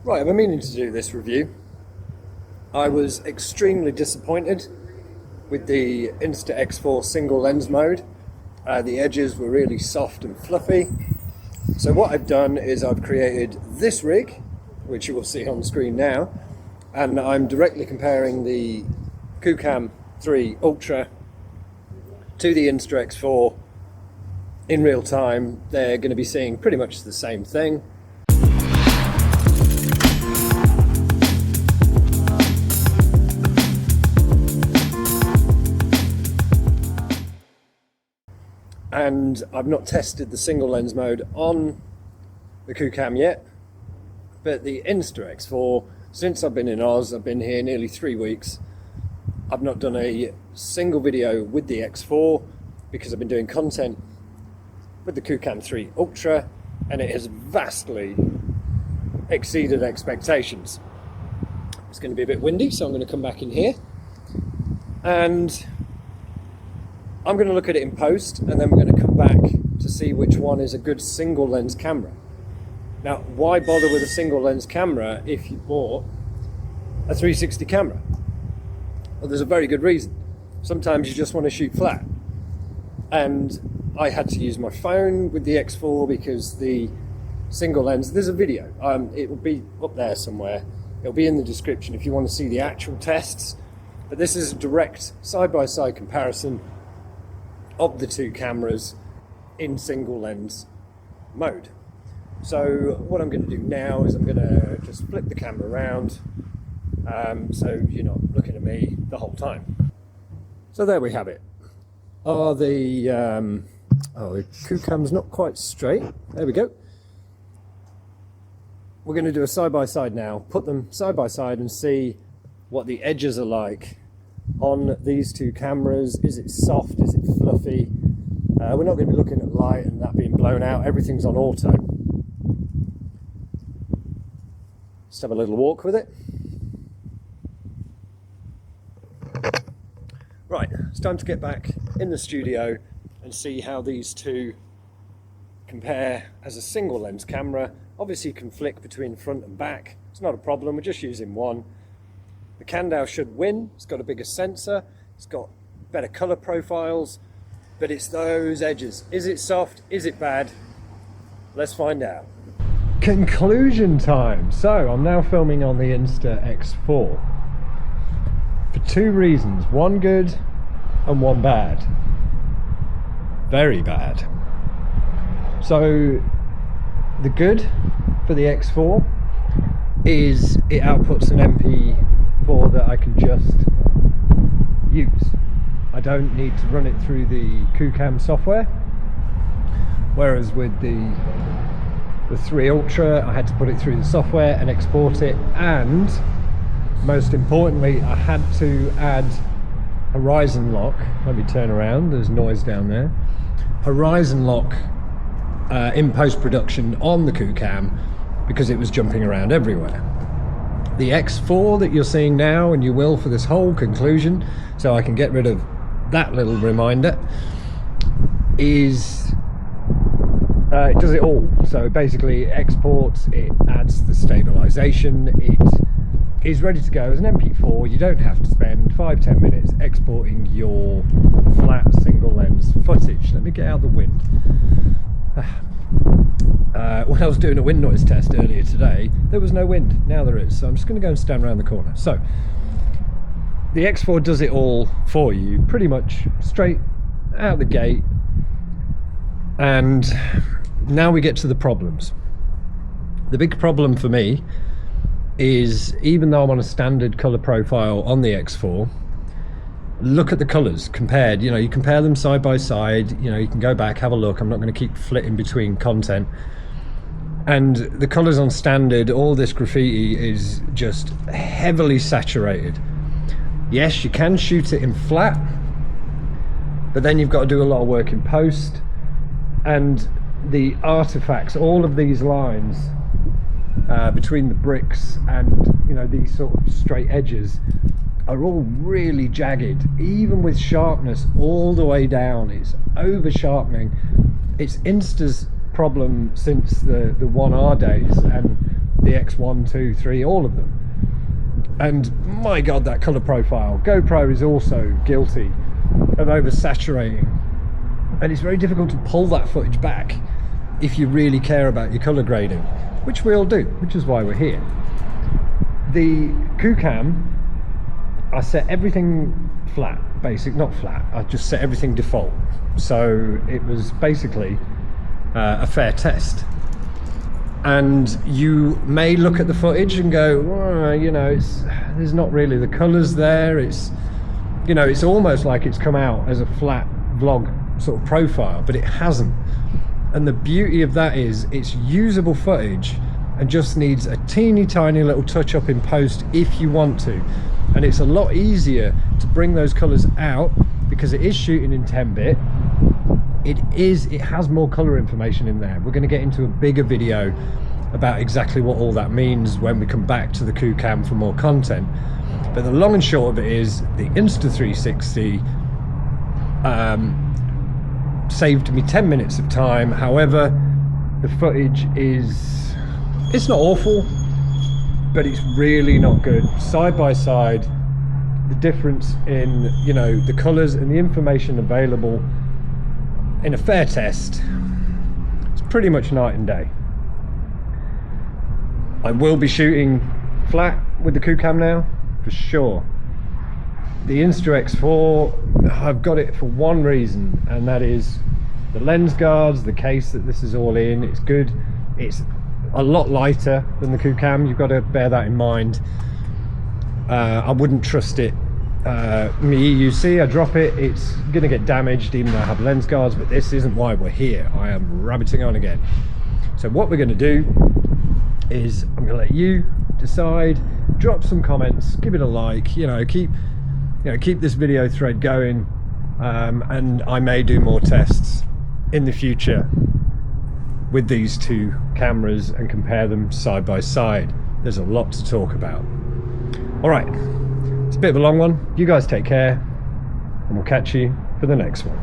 Right, I've been meaning to do this review. I was extremely disappointed with the Insta X4 single lens mode. The edges were really soft and fluffy. So what I've done is I've created this rig, which you will see on screen now, and I'm directly comparing the Qoocam 3 Ultra to the Insta X4 in real time. They're going to be seeing pretty much the same thing. And I've not tested the single lens mode on the Qoocam yet, but the Insta X4, since I've been in Oz, I've been here nearly 3 weeks, I've not done a single video with the X4 because I've been doing content with the Qoocam 3 Ultra, and it has vastly exceeded expectations. It's going to be a bit windy, so I'm going to come back in here and I'm going to look at it in post, and then we're going to come back to see which one is a good single lens camera. Now, why bother with a single lens camera if you bought a 360 camera? Well, there's a very good reason. Sometimes you just want to shoot flat. And I had to use my phone with the X4 because the single lens, there's a video. It will be up there somewhere. It'll be in the description if you want to see the actual tests. But this is a direct side-by-side comparison of the two cameras in single lens mode. So what I'm going to do now is I'm going to just flip the camera around so you're not looking at me the whole time. So there we have it. The Qoocam's not quite straight. There we go. We're going to do a side-by-side now, put them side by side and see what the edges are like on these two cameras. Is it soft? Is it fluffy? We're not going to be looking at light and that being blown out. Everything's on auto. Let's have a little walk with it. Right, it's time to get back in the studio and see how these two compare as a single lens camera. Obviously you can flick between front and back. It's not a problem, we're just using one. The Candow should win. It's got a bigger sensor, it's got better color profiles, but it's those edges. Is it soft? Is it bad? Let's find out. Conclusion time. So I'm now filming on the Insta X4 for two reasons, one good and one bad. Very bad. So the good for the X4 is it outputs an MP4 that I can just use. I don't need to run it through the Qoocam software, whereas with the 3 Ultra I had to put it through the software and export it, and most importantly I had to add horizon lock. Let me turn around, there's noise down there. Horizon lock in post-production on the Qoocam because it was jumping around everywhere. The X4 that you're seeing now, and you will for this whole conclusion, so I can get rid of that little reminder, is it does it all. So basically it exports, it adds the stabilization, it is ready to go as an MP4. You don't have to spend 5-10 minutes exporting your flat single lens footage. Let me get out the wind. When I was doing a wind noise test earlier today, there was no wind. Now there is, so I'm just going to go and stand around the corner. So the X4 does it all for you pretty much straight out the gate. And now we get to the problems. The big problem for me is, even though I'm on a standard color profile on the X4, look at the colors compared. You know, you compare them side by side, you know, you can go back, have a look. I'm not going to keep flitting between content. And the colors on standard, all this graffiti is just heavily saturated. Yes, you can shoot it in flat, but then you've got to do a lot of work in post, and the artifacts, all of these lines between the bricks and, you know, these sort of straight edges are all really jagged, even with sharpness all the way down. It's over sharpening. It's Insta's problem since the 1R days, and the X1, 2, 3, all of them. And my God, that color profile. GoPro is also guilty of oversaturating, and it's very difficult to pull that footage back if you really care about your color grading, which we all do, which is why we're here. The Qoocam, I set everything flat, not flat, I just set everything default. So it was basically a fair test. And you may look at the footage and go, well, you know, there's not really the colors there. It's, you know, it's almost like it's come out as a flat vlog sort of profile, but it hasn't. And the beauty of that is it's usable footage and just needs a teeny tiny little touch up in post if you want to. And it's a lot easier to bring those colors out because it is shooting in 10-bit. It has more color information in there. We're going to get into a bigger video about exactly what all that means when we come back to the Qoocam for more content. But the long and short of it is the Insta360 saved me 10 minutes of time. However, the footage it's not awful, but it's really not good. Side by side, the difference in, you know, the colors and the information available in a fair test, it's pretty much night and day. I will be shooting flat with the Qoocam now, for sure. The Insta X4, I've got it for one reason, and that is the lens guards, the case that this is all in. It's good. It's a lot lighter than the Qoocam. You've got to bear that in mind. I wouldn't trust it. You see, I drop it, it's gonna get damaged even though I have lens guards, but this isn't why we're here. I am rabbiting on again. So what we're gonna do is I'm gonna let you decide, drop some comments, give it a like, keep this video thread going, and I may do more tests in the future with these two cameras and compare them side by side. There's a lot to talk about. All right. It's a bit of a long one. You guys take care, and we'll catch you for the next one.